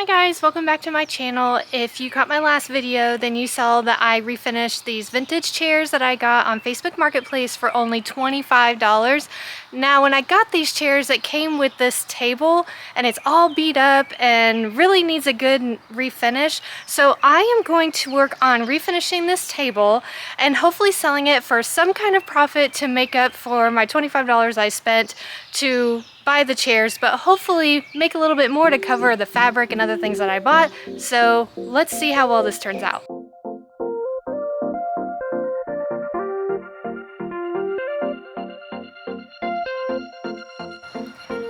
guys, welcome back to my channel. If you caught my last video, then you saw that I refinished these vintage chairs that I got on Facebook Marketplace for only $25. Now when I got these chairs, it came with this table and it's all beat up and really needs a good refinish. So I am going to work on refinishing this table and hopefully selling it for some kind of profit to make up for my $25 I spent to buy the chairs, but hopefully make a little bit more to cover the fabric and other things that I bought. So let's see how well this turns out.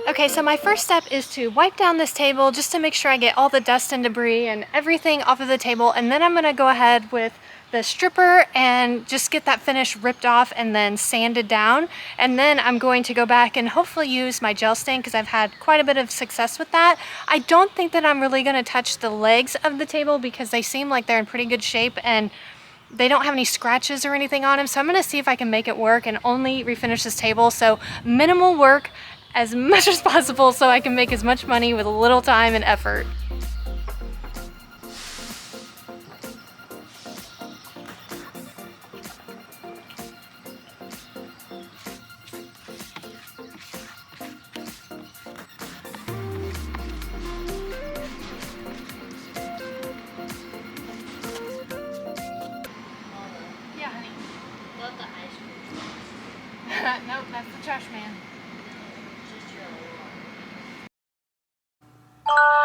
Okay, so my first step is to wipe down this table just to make sure I get all the dust and debris and everything off of the table, and then I'm gonna go ahead with the stripper and just get that finish ripped off and then sanded down. And then I'm going to go back and hopefully use my gel stain because I've had quite a bit of success with that. I don't think that I'm really gonna touch the legs of the table because they seem like they're in pretty good shape and they don't have any scratches or anything on them. So I'm gonna see if I can make it work and only refinish this table. So minimal work as much as possible so I can make as much money with a little time and effort. Yeah, honey. Love the ice cream. Nope, that's the trash man. Just your Oh.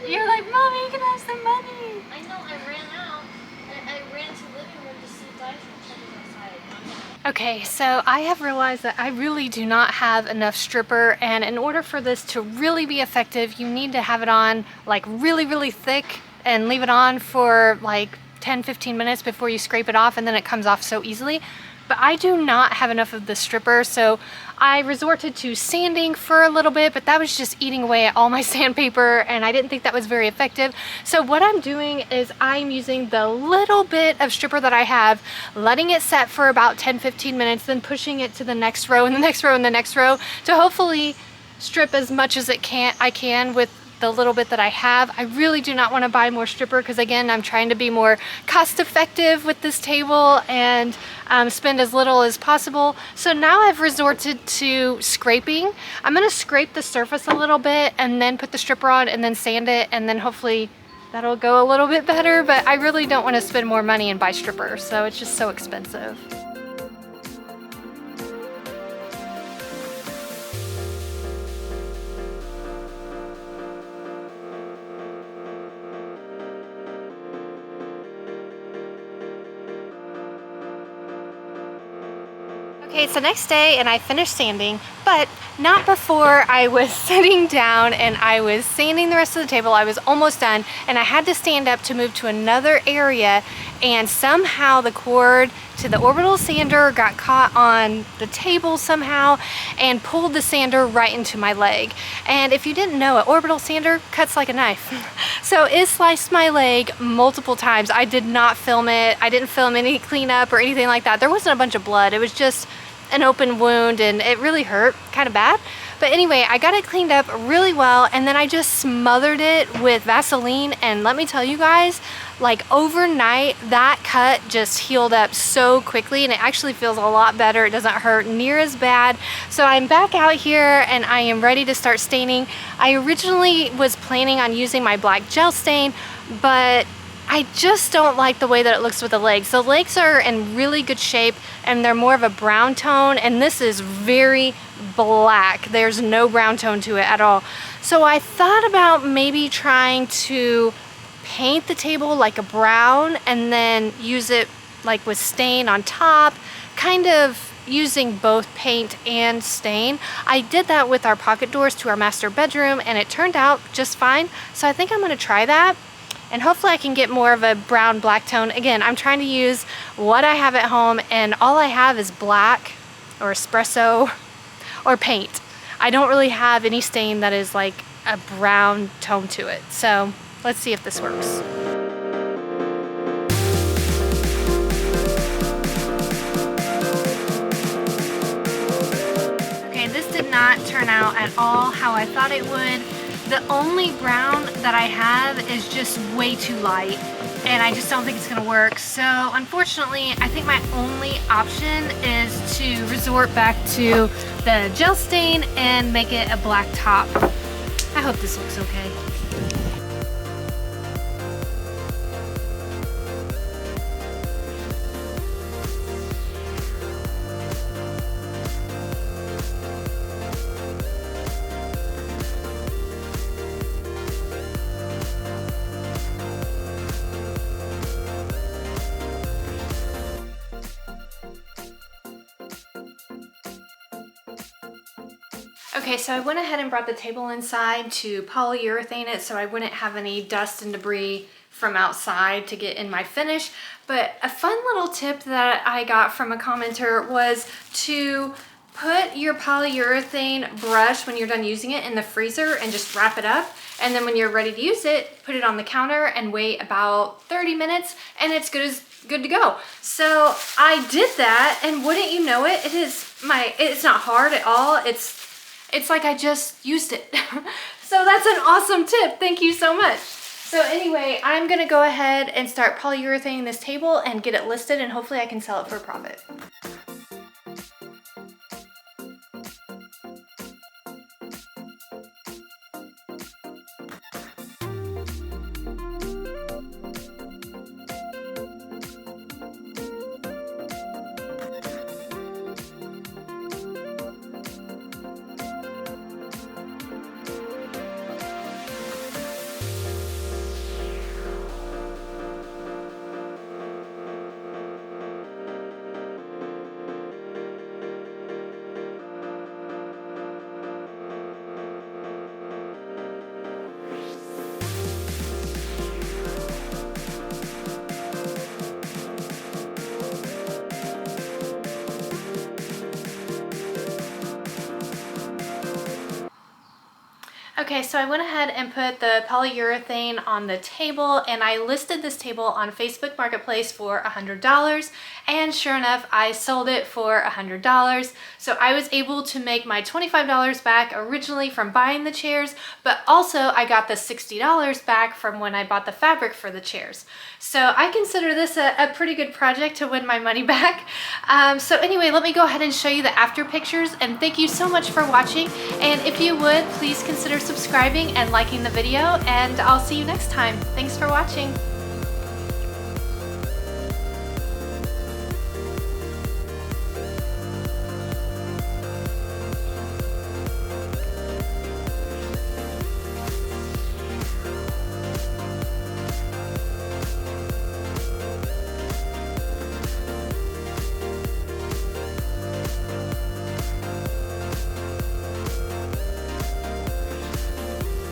You're like, Mommy, can I have some money? I know, I ran out. I ran to the living room to see the ice cream truck outside. Okay, so I have realized that I really do not have enough stripper, and in order for this to really be effective, you need to have it on like really thick and leave it on for like 10-15 minutes before you scrape it off, and then it comes off so easily. But I do not have enough of the stripper, so I resorted to sanding for a little bit, but that was just eating away at all my sandpaper and I didn't think that was very effective. So what I'm doing is I'm using the little bit of stripper that I have, letting it set for about 10-15 minutes, then pushing it to the next row and the next row and the next row to hopefully strip as much as I can with the little bit that I have. I really do not want to buy more stripper because again, I'm trying to be more cost effective with this table and spend as little as possible. So now I've resorted to scraping. I'm going to scrape the surface a little bit and then put the stripper on and then sand it, and then hopefully that'll go a little bit better, but I really don't want to spend more money and buy stripper, so it's just so expensive. Okay, it's the next day and I finished sanding, but not before I was sitting down and I was sanding the rest of the table. I was almost done and I had to stand up to move to another area, and somehow the cord to the orbital sander got caught on the table somehow and pulled the sander right into my leg. And if you didn't know, an orbital sander cuts like a knife. So it sliced my leg multiple times. I did not film it. I didn't film any cleanup or anything like that. There wasn't a bunch of blood. It was just an open wound and it really hurt kind of bad. But anyway, I got it cleaned up really well and then I just smothered it with Vaseline, and let me tell you guys, like overnight that cut just healed up so quickly and it actually feels a lot better. It doesn't hurt near as bad. So I'm back out here and I am ready to start staining. I originally was planning on using my black gel stain, but I just don't like the way that it looks with the legs. The legs are in really good shape and they're more of a brown tone, and this is very black. There's no brown tone to it at all. So I thought about maybe trying to paint the table like a brown and then use it like with stain on top, kind of using both paint and stain. I did that with our pocket doors to our master bedroom and it turned out just fine. So I think I'm gonna try that. And hopefully I can get more of a brown black tone. Again, I'm trying to use what I have at home and all I have is black or espresso or paint. I don't really have any stain that is like a brown tone to it. So let's see if this works. Okay, this did not turn out at all how I thought it would. The only brown that I have is just way too light, and I just don't think it's gonna work. So unfortunately, I think my only option is to resort back to the gel stain and make it a black top. I hope this looks okay. Okay, so I went ahead and brought the table inside to polyurethane it so I wouldn't have any dust and debris from outside to get in my finish. But a fun little tip that I got from a commenter was to put your polyurethane brush when you're done using it in the freezer and just wrap it up. And then when you're ready to use it, put it on the counter and wait about 30 minutes and it's good to go. So I did that, and wouldn't you know it, it's not hard at all. It's like I just used it. So that's an awesome tip. Thank you so much. So anyway, I'm gonna go ahead and start polyurethaning this table and get it listed, and hopefully I can sell it for a profit. Okay, so I went ahead and put the polyurethane on the table, and I listed this table on Facebook Marketplace for $100, and sure enough, I sold it for $100. So I was able to make my $25 back originally from buying the chairs, but also I got the $60 back from when I bought the fabric for the chairs. So I consider this a pretty good project to win my money back. So anyway, let me go ahead and show you the after pictures, and thank you so much for watching. And if you would, please consider subscribing and liking the video, and I'll see you next time. Thanks for watching.